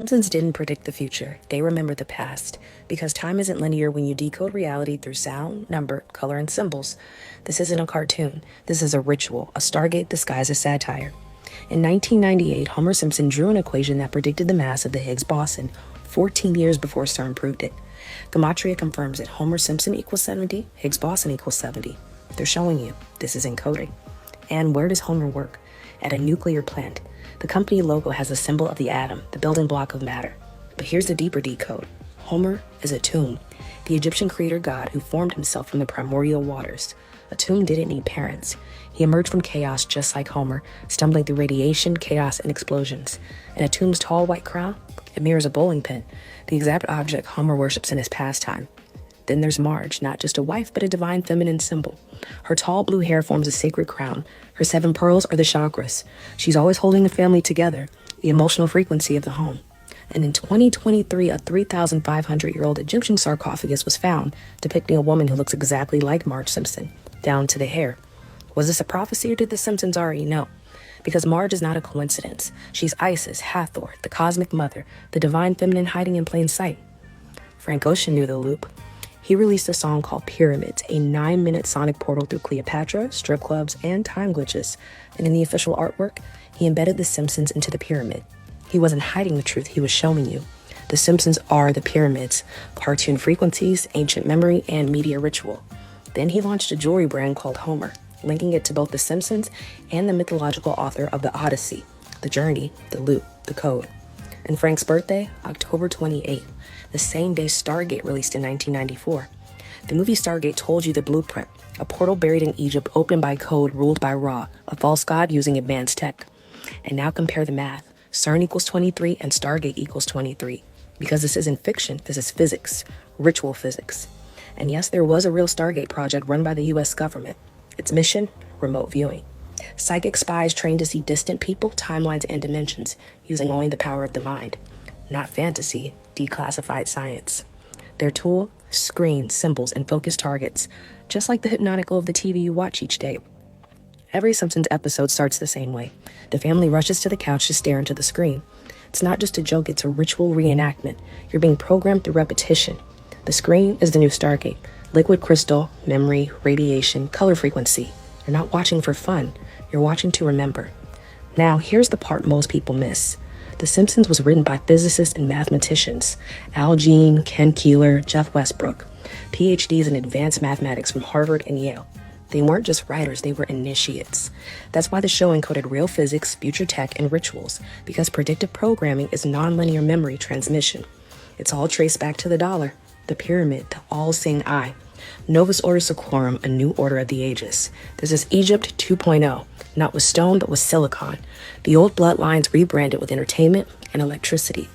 Simpsons didn't predict the future, they remember the past. Because time isn't linear when you decode reality through sound, number, color, and symbols. This isn't a cartoon. This is a ritual, a Stargate disguised as satire. In 1998, Homer Simpson drew an equation that predicted the mass of the Higgs boson, 14 years before CERN proved it. Gematria confirms it. Homer Simpson equals 70, Higgs boson equals 70. They're showing you this is encoding. And where does Homer work? At a nuclear plant. The company logo has the symbol of the atom, the building block of matter. But here's the deeper decode. Homer is a tomb, the Egyptian creator god who formed himself from the primordial waters. A tomb didn't need parents. He emerged from chaos just like Homer, stumbling through radiation, chaos, and explosions. And a tomb's tall white crown, it mirrors a bowling pin, the exact object Homer worships in his pastime. Then there's Marge, not just a wife, but a divine feminine symbol. Her tall blue hair forms a sacred crown. Her 7 pearls are the chakras. She's always holding the family together, the emotional frequency of the home. And in 2023, a 3,500-year-old Egyptian sarcophagus was found, depicting a woman who looks exactly like Marge Simpson, down to the hair. Was this a prophecy, or did the Simpsons already know? Because Marge is not a coincidence. She's Isis, Hathor, the cosmic mother, the divine feminine hiding in plain sight. Frank Ocean knew the loop. He released a song called Pyramids, a 9-minute sonic portal through Cleopatra, strip clubs, and time glitches. And in the official artwork, he embedded The Simpsons into the pyramid. He wasn't hiding the truth, he was showing you. The Simpsons are the pyramids, cartoon frequencies, ancient memory, and media ritual. Then he launched a jewelry brand called Homer, linking it to both The Simpsons and the mythological author of the Odyssey, the journey, the loop, the code. And Frank's birthday, October 28th, the same day Stargate released in 1994. The movie Stargate told you the blueprint, a portal buried in Egypt opened by code ruled by Ra, a false god using advanced tech. And now compare the math. CERN equals 23 and Stargate equals 23. Because this isn't fiction, this is physics, ritual physics. And yes, there was a real Stargate project run by the US government. Its mission, remote viewing. Psychic spies trained to see distant people, timelines, and dimensions, using only the power of the mind. Not fantasy, declassified science. Their tool, screens, symbols, and focused targets, just like the hypnotic glow of the TV you watch each day. Every Simpsons episode starts the same way. The family rushes to the couch to stare into the screen. It's not just a joke, it's a ritual reenactment. You're being programmed through repetition. The screen is the new Stargate. Liquid crystal, memory, radiation, color frequency. You're not watching for fun. You're watching to remember. Now, here's the part most people miss. The Simpsons was written by physicists and mathematicians. Al Jean, Ken Keeler, Jeff Westbrook. PhDs in advanced mathematics from Harvard and Yale. They weren't just writers, they were initiates. That's why the show encoded real physics, future tech, and rituals, because predictive programming is nonlinear memory transmission. It's all traced back to the dollar, the pyramid, the all-seeing eye. Novus Ordo Seclorum, a new order of the ages. This is Egypt 2.0, not with stone, but with silicon. The old bloodlines rebranded with entertainment and electricity.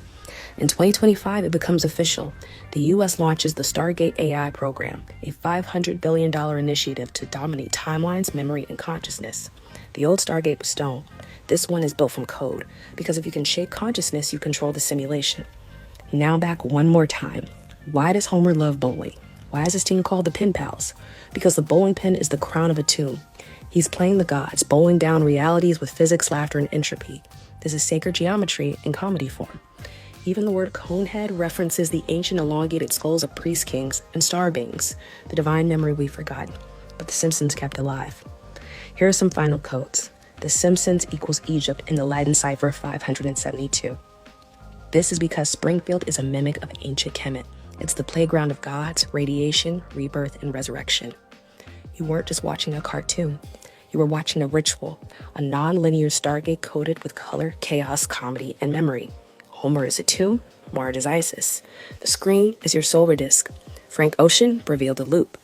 In 2025, it becomes official. The U.S. launches the Stargate AI program, a $500 billion initiative to dominate timelines, memory, and consciousness. The old Stargate was stone. This one is built from code, because if you can shape consciousness, you control the simulation. Now back one more time. Why does Homer love bowling? Why is his team called the Pin Pals? Because the bowling pin is the crown of a tomb. He's playing the gods, bowling down realities with physics, laughter, and entropy. This is sacred geometry in comedy form. Even the word conehead references the ancient elongated skulls of priest kings and star beings, the divine memory we've forgotten, but the Simpsons kept alive. Here are some final codes. The Simpsons equals Egypt in the Latin cipher 572. This is because Springfield is a mimic of ancient Kemet. It's the playground of gods, radiation, rebirth, and resurrection. You weren't just watching a cartoon. You were watching a ritual, a non-linear Stargate coded with color, chaos, comedy, and memory. Homer is a tomb, Marge is Isis. The screen is your solar disk. Frank Ocean revealed the loop,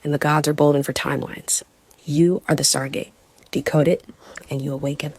and the gods are bolden for timelines. You are the Stargate. Decode it, and you awaken.